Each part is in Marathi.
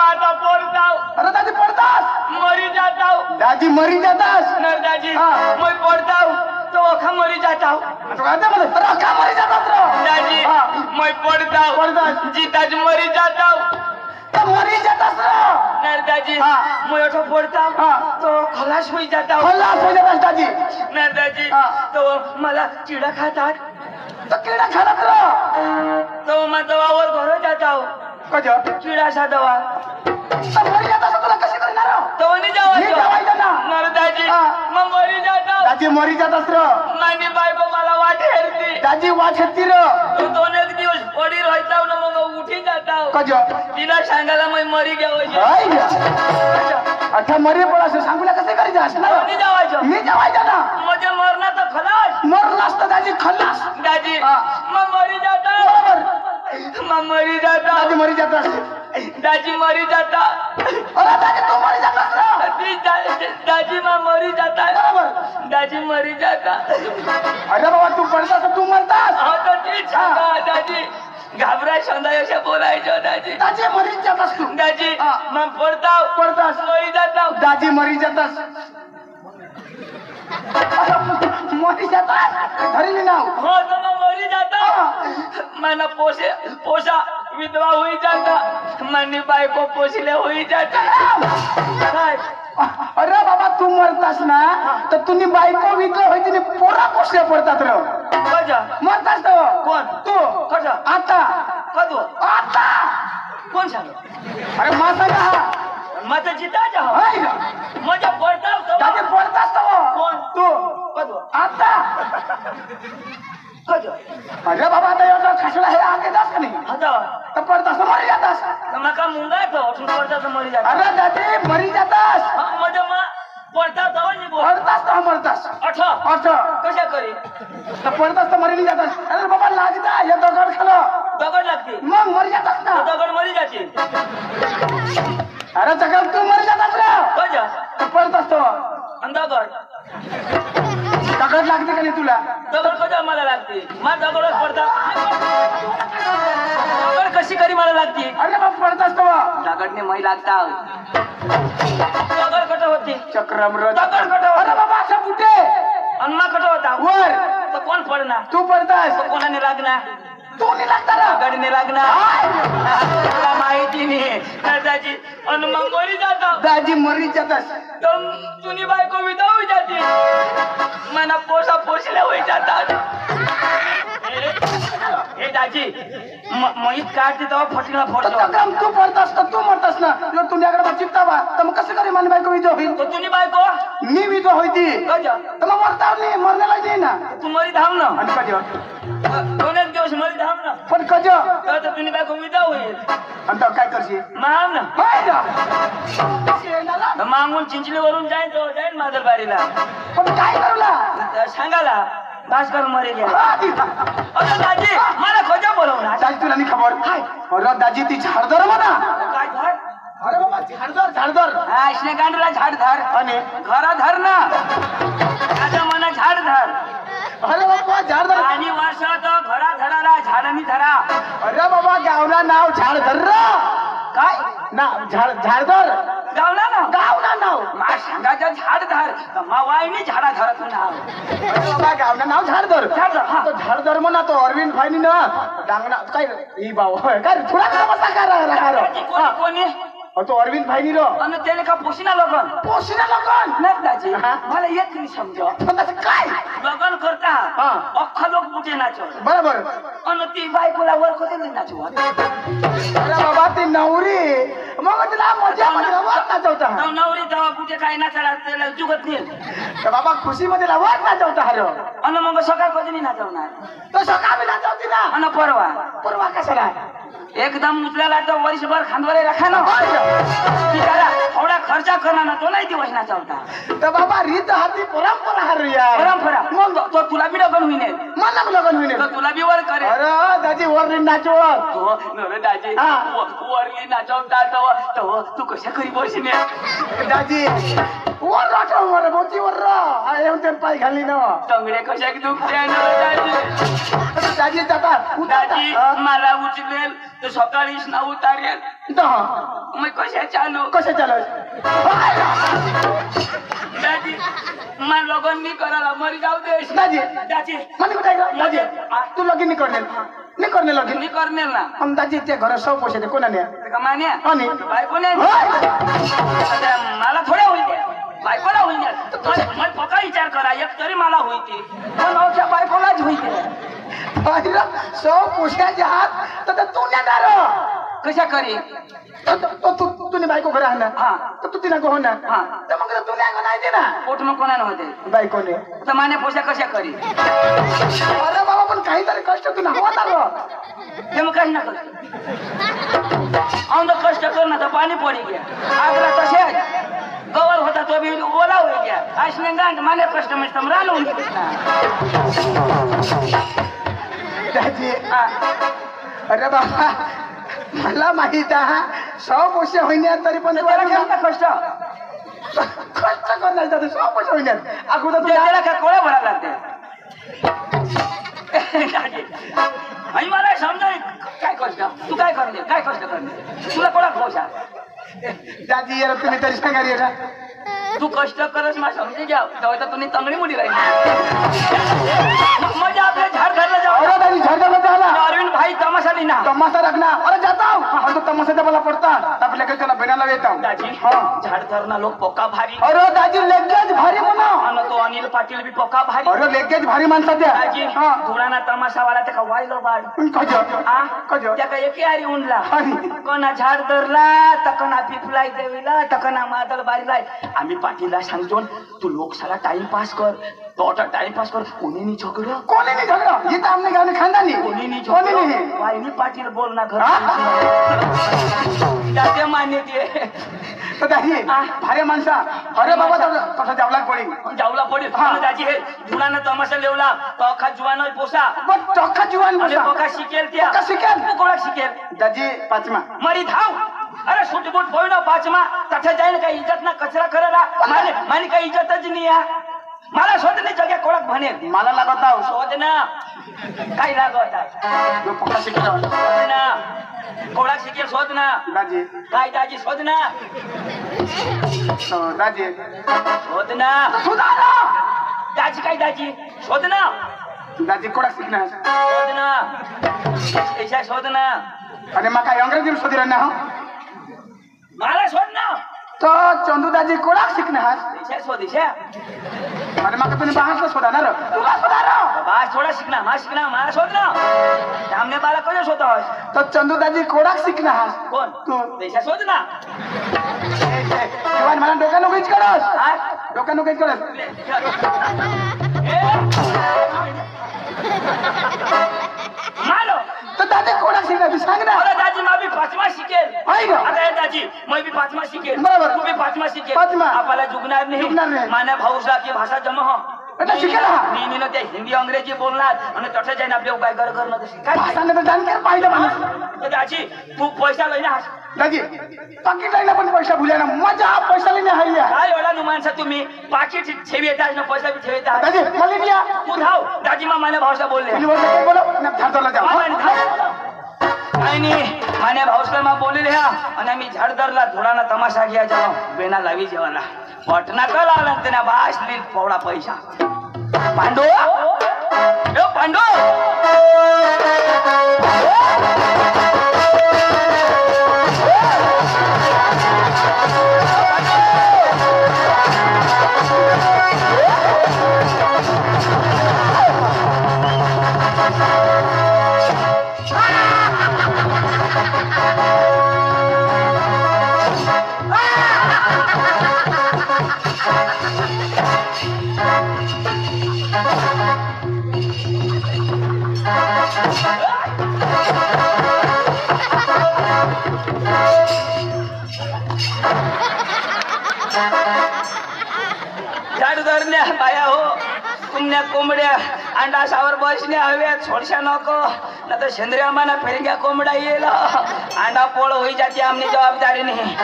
आता पडताव. अरे दाजी पडतास. मरी जाताव. दाजी मरी जातास. नर दाजी हा. मैं पडताव तो अखा मरी जाताव. तू काय म्हणतो? अरे का मरी जातास रे? दाजी हा. मैं पडताव. पडतास. जीताज मरी जाताव. तर मरी जातास रे. नर दाजी हा. मैं अठो पडताव हा. तो खलास होई जाताव. खल्लास होई जातास दाजी. नर दाजी हा. तो मला चिडा खातात. तर किडा खाणार रे. तो मग दवावर घर जाताव. कजो चिडाचा दवा तर मरी जातास तुला कशी करणार रे? तो नाही मी जावायचं ना. नर दाजी हा. मग मरी जाताव. दाजी मरी जातास रे. मानी बायको मला वाट हेरती. दाजी वाट येती रे. तो 2 दिवस पडी राहताव ना मग उठी जाताव. कजो तिला सांगायला मी मरी घ्यावं. हाय अच्छा मरी पडा सांगूला कसं करायचं असं ना. कोणी जावायचं मी जावायचं ना. म्हणजे मरणार तर खलास. मरलास तर दाजी खल्लास. दाजी हा. मग मरी जाता. बरोबर. मग मरी जाता. दाजी मरी जातास. दाजी मरी जाता. अरे दाजी तू मरी जातास रे. दाजी मग मरी जाता. बरोबर. दाजी मरी जाता. अरे बाबा तू पडतास तर तू मरतास. हा तर तीच सांगा दाजी. घाबराय संध्या असं बोलायचं दाजी. दाजी मरी जातास तू. दाजी हा. मग पडताव पडतास. मरी जाताव. दाजी मरी जातास. मरी जातास. धरली नाव. हो तर मग मरी जाता. मला पोसा विधवा होई जाता. मनी बायको पोसले होई जाता. काय अरे बाबा तू मरतास ना तर तुम्ही बायको विकलं होती नि पोरा पोसल्या पडतात रे. कजा मरतास तर कोण तू कजा आता कदो आता कोण सांग अरे मासा का माझं जिताचा हाय ना. मजा पडताव दादी पडतास तर कोण तू कदो आता कजा अरे बाबा आता एवढा खसला हे आगे जास का नाही आता तर पडतास तर मरी जातास. मका मुंगा तो उठून पडता तर मरी जाता. अरे दादी मरी जातास. मजा मा पडता तो नि बोल पडतास तर मरतास. अठा अच्छा कशा करी तर पडतास तर मरी नाही जातास. अरे बाबा लागता हे दगड खालं दगड लागते मग मरी जातास ना. दगड मरी जाते. अरे चकल तू मरी जातास रे. कजा तर पडतास तो दगड दगड लागते का नाही तुला. दगड कजा मला लागते. मा दगडच पडता. दगड कशी करी मला लागते. अरे बाबा पडतास तो दगडने मै लागता. दगड कट होते चक्रम र दगड कट अरे बाबा असं कुठे अन्मा कट होता वर तर कोण पडणार. तू पडतास तो कोणाने लागणार. तू नाही लागता रे. दगडने लागणार. तुला माहिती नाही दादाजी अनुमा मरी जाता. दाजी मरी जातास. तर तुनी बायको विधा होई जाते. मना पोसा पोसल्या होई जातात. हे दाजी मैत काढते तेव्हा फटीला फोडतो. चक्रम तू पडतास तर तू मरतास ना. जर तुझ्याकडे मग चित्ता बा तर मग कसं करी माझी बायको विधवा होईल. तो तुनी बायको मी विधवा होती कजा तर मग मरता नाही मरण्याला नाही ना. तू मरी धाव ना. आणि कज 2 दिवस मरी धाव ना. पण कज तर तुनी बायको विधा होईल. आणि तो काय करशील. महाव ना. हाय ना. तर मागून चिंचलीवरून जाईन तो जाईन मादरबारीला. पण काय करूला सांगाला भास्कर मरे गेला. अरे दाजी मला खोजा बोलवणार. दाजी तुला नाही खबर काय. अरे दाजी ती झाडधर म्हणा. काय धर. अरे बाबा झाडधर झाडधर हा श्रीकांतला झाड धर. आणि घरा धर ना. माझ्या मना झाड धर. अरे बाबा झाडधर आणि वर्ष तो घरा धराला झाडनी धरा. अरे बाबा गावना नाव झाडधर काय ना झाडधर गावला ना. गावना नाव. मा सांगायचं झाड धर. मा वाईनी झाडा धरत नाव. अरे बाबा गावना नाव झाडधर. झाडधर, हा. तो झाडधर म्हणा तो अरविंद फायनी ना डांगना काय ही बाव काय थोडा बसा दाजी, करा कोणी तो अरविंद फायनी रो आणि त्याने का पोशिना लगन पोसिना लगन नाही दाजी. हा. मला एक नाही समज. पण त्याचं काय लगन करता हा. अख्खा लोक बुटे नाचव. बरोबर. आणि ती बायकोला वर कधी नाचव. अरे बाबा ती नवरी मग तिला मजा मध्ये लावत नाचवता. नवरी तेव्हा कुठे काय नाचायला त्याला जुगत नाही. तर बाबा खुशी मध्ये लावत नाचवता हर आणि मग सकाळ कधी नाही नाचवणार. तो सकाळी नाचवती ना. आणि परवा परवा कशाला एकदम उचलायला तर वर्षभर खांदवारे राखा ना. त्याला थोडा खर्चा करणार ना तो नाही दिवस नाचवता. तर बाबा रीत हाती परंपरा हर यार. परंपरा मग तो तुला बी लगन होईन. मला लगन होईल. तो तुला बी वर करे. अरे दाजी वर नाचवत. हो नरे दाजी हा. वरली नाचवता तो तू कशा करी बसणे. दाजी वर नाचव वर मोती वर येऊन पाय घाली ना. तंगडे कशा दुखते ना दाजी. दाजी जातात दाजी मला उचलेल तर सकाळीच ना उतारेल. मैं कशा चालू कसे चालू दाजी मैं लगन नहीं कराला मरी जाऊ दे दाजी दाजी મને कुठे दाजी तू लगीन नाही करणे लगीन नहीं करने ना हम दाजी त्या घरात सौ पैसे दे कोणाने कमाने आणि बायकोने आता मला थोडे होईल ते बायकोला होईल मैं पक्का विचार करा एक तरी मला होईल ती पण औषा बायकोलाच होईल अरे सौ पैशाचे हात तर तू नेणार कशा करी तो तूने बायको घरी आणणार हा तर तू तिला गो होणार हा तर मग तू नाही दे ना पोट मग कोणाला होते बायकोने तर माने पोषा कशा करी अरे बाबा पण काहीतरी कष्ट तू हवा ते मग काही ना कर औंध कष्ट कर ना तर पाणी पडी गया आगला तसे गवर होता तो भी ओला हो गया असने गांठ माने कष्ट में समरा लून दाजी अरे बाबा मला माहित आहे सौ पैसे होईना तरी पण त्याला काय कष्ट कष्ट करणार दादा सौ पैसे होईना अगोदर त्याला काय कोळा भरा लागते आणि मला समजा काय कष्ट तू काय करणे काय कष्ट करणे तुला कोणा पोषा दादी यार तुम्ही तरी सांगा रे तू कष्ट करस मा समजे घ्या तेव्हा तुम्ही चांगली मोठी राहील मजा आपल्या झाड घरला जाऊ अरे दादी झाडाला झाला अरविंद भाई तमाशा ली ना तमाशा रखना अरे जाता हूं और तो तमाशा जब मला पड़ता तब लेकर चला बेनाला येता हूं दाजी हां झाड धरना लोक पोका भारी अरे दाजी लेगेज भारी म्हणा आणि तो अनिल पाटील बी पोका भारी अरे लेगेज भारी माणसा द्या दाजी हां धुराना तमाशा वाला त्या वायलो बाड कजो आ कजो त्या काय एके आरी उंडला अरे कोणा झाड धरला तकना पिपलाई देवीला तकना मादल बारीलाय आम्ही पाटीलला सांगतो तू लोक साला टाइम पास कर तो टाइम पास कर कोणी नाही झगडा कोणी नाही झगडा ये तो हमने गाने खानदानी कोणी नाही कोणी झगडा नाही वाईनी पाटील बोल ना घर दाते मान्य दे तो दादी भारी माणसा अरे बाबा तसा जावला पडी जाऊला पडे दाजी हे जुनाना तमाशा लेवला तो अख्खा जुवान पोसा बट चौका जुवान आणि बसा पोका शिकेल त्या पोका शिकेल? तू कोणा शिकेल दादी पाचमा मरी धाव अरे सुटबुट पोय ना पाचमा तथा जाईन काही इज्जत ना कचरा करायला माने काही इज्जतच नाही आहे मला शोध नाही जग्या कोळक म्हणे मला लागत आहो शोध ना काय लागत जो पोका शिकला शोध ना कोळक शिकेल शोध ना दादी काय दाजी शोध ना दादी शोध ना सुधारा दाजी काय दाजी शोध ना दादी कोडा शिकणार शोध ना ऐसा शोध ना अरे मका अंग्रेजी में शोधी रहना हो मला शोध ना तो चंदू दादी कोडा शिकणार ऐसा शोध ऐसा अरे मका तुम्ही बाहेर शोधा ना तू का सुधारा बास थोडा शिकना मा शिकना मला शोध ना सामने बाला कोण शोध तो चंदू दादी कोडा शिकणार कोण तू ऐसा शोध ना जीवन मला डोक्यानं उगीच करस हा? डोक्यानं उगीच करस मारो तो दादी कोडा शिकणार तू सांग ना अरे दाजी मा भी पाचमा शिकेल आहे का? आता हे दाजी मैं भी पाचमा शिकेल बरोबर. तू भी पाचमा शिकेल पाचमा. आपल्याला जुगणार जुगणार नाही नाही. माने भाऊसा की भाषा जमा हो आता शिकेल हा. मी ते हिंदी अंग्रेजी बोलणार आणि तसं जाईन आपल्या उपाय कर करणं काय भाषाने तर जाणकार पाहिजे माणूस तर दाजी तू पैसा लई ना दादी पाकिट लाईना पण पैसा भुल्या ना मजा पैसा लेने हरिया काय एवढा नु माणसा तुम्ही पाकिट ठेवी येतात ना पैसा बी ठेवी येतात दादी मला दिया तू धाव दाजी मा माने भाषा बोलले युनिव्हर्सिटी बोलो ना झाडला जाऊ आणि माने भाऊसला मा बोलले ह्या आणि आम्ही झाडदरला धुळाना तमाशा घ्या जाऊ बेना लावी जेवाला पटना का लावला त्यांना बासली पवडा पैसा पांडू ए पांडू झाडू धरण्या बाया हो कुमण्या कोंबड्या अंडा सावर बसण्या हव्या छोडशा नको ना तर शेंद्रिया माना फेरग्या कोंबडा येईल अंडा पोळ होई जाते आमनी जबाबदारी नाही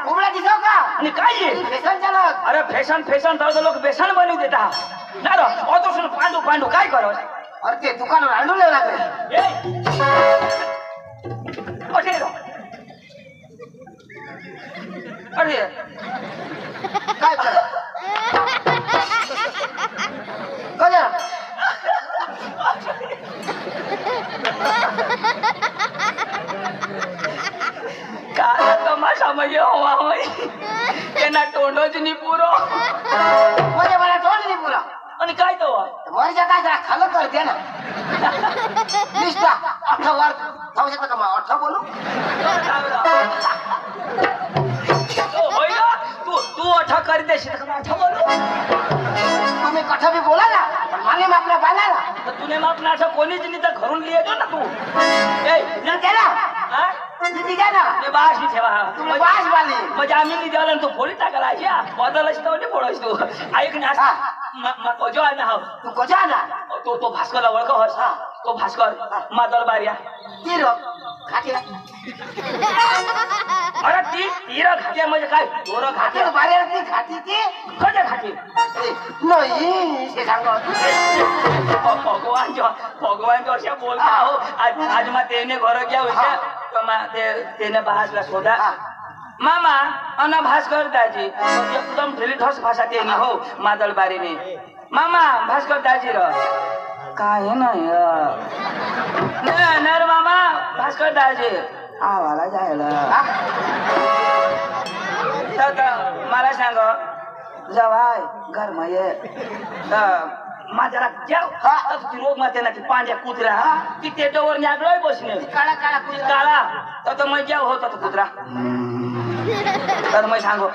कोंबडा दिसव का आणि काय ये फॅशन चालक अरे फॅशन फॅशन तर लोक बेसन बनवू देता ना रो अतो सुन पांडू पांडू काय करो अरे ते दुकान रांडू लागले ए अटे रो अरे काय कर कळलं काय तमाशा म्हणजे हवा होय त्यांना तोंडच नाही पुरो म्हणजे मला तोंड नाही पुरा आणि काय तो वरच्या काय जरा खालं कर दे ना निष्ठा 18 वर जाऊ शकतो का मग 18 बोलू होय ना तू तू अठा कर देशील का अठा बोलू तुम्ही कठा बी बोला ना पण माने आपल्या बालाला तर तुने मग आपला अठा कोणीच नाही तर घरून लिहायचो ना तू ए न केला हा किती घ्या ना ते बाश नाही ठेवा तुम्ही बास बाली म्हणजे आम्ही नाही द्यावला तू फोडी टाकायला अशा बदलच तर नाही फोडस तू ऐक ना मग जो आहे ना हो तू कशा ना तो भास्करला ओळख होस तो भास्कर मादल बारिया ती रो खाते अरे ती तीर घाटे म्हणजे काय दोर घाटे खाते बारे ती खाती ती कधी घाटे नाही हे सांग भगवान जो अशा बोलता हो आज मग तेने घर घ्या होते तेने भासला शोधा मामा अना भास्कर दाजी एकदम ढिली ठोस भाषा तेनी हो मादल बारीने मामा भास्कर दाजी र काय नाही नर मामा भास्कर दाजी आवाला जायला तर मला सांग जवाय घर ये माझ्याला जेव ती रोग माते ना ती पांड्या कुत्रा ती तेटवर न्यागलोय बसणे काळा काळा काळा तर मग जेव होता तो कुत्रा तर मग सांगो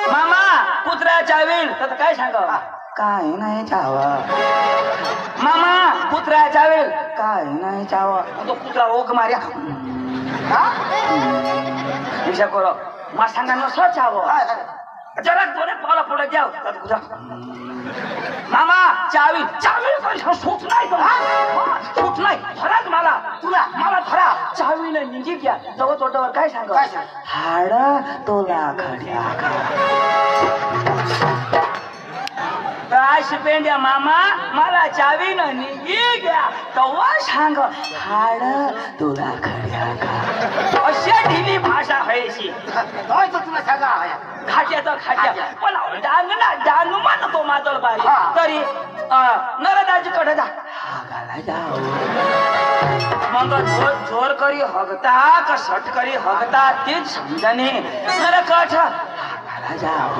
मामा कुत्रा चावील तर काय सांग काय नाही चावा मामा कुत्रा चावेल काय नाही चावा तो कुत्रा ओक मार्या विषय करो मा सांगा नसलं चाव जरा दोने पावला पुढे जाऊ तर कुत्रा मामा चावी चावी सूट नाही सूट नाही धराच मला तुला मला धरा चावीला निघी घ्या जवळ तोटावर काय सांग हाड तोला खड्या काय शिपेंड्या मामा मला चावी न निघी घ्या तवा सांग हाड तुला खड्या का अशा ढिली भाषा व्हायची तुला सगळा खाट्याचा खाट्या पण डांग म्हणतो मादल बारी तरी नरदाजी कडे जा हागाला जाओ मग जोर करी हगता का सट करी हगता तेच समजणे नर कठ हागाला जाओ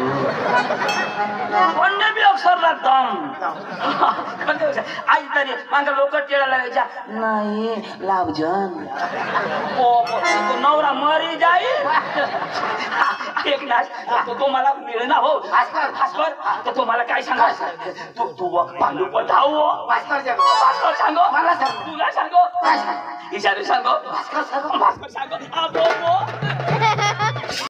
कोणते बी अक्षरला दम आई तरी माग लोक टेळा लागायच्या नाही लावजन तो नवरा मरी जाईल एक नाच तो मला मिळना हो भास्कर तर तुम्हाला काय सांगा तू पांडू पण धाव भास्कर सांगो मला सांग तुला सांगो काय सांग इशारे सांगो भास्कर सांगो भास्कर सांगो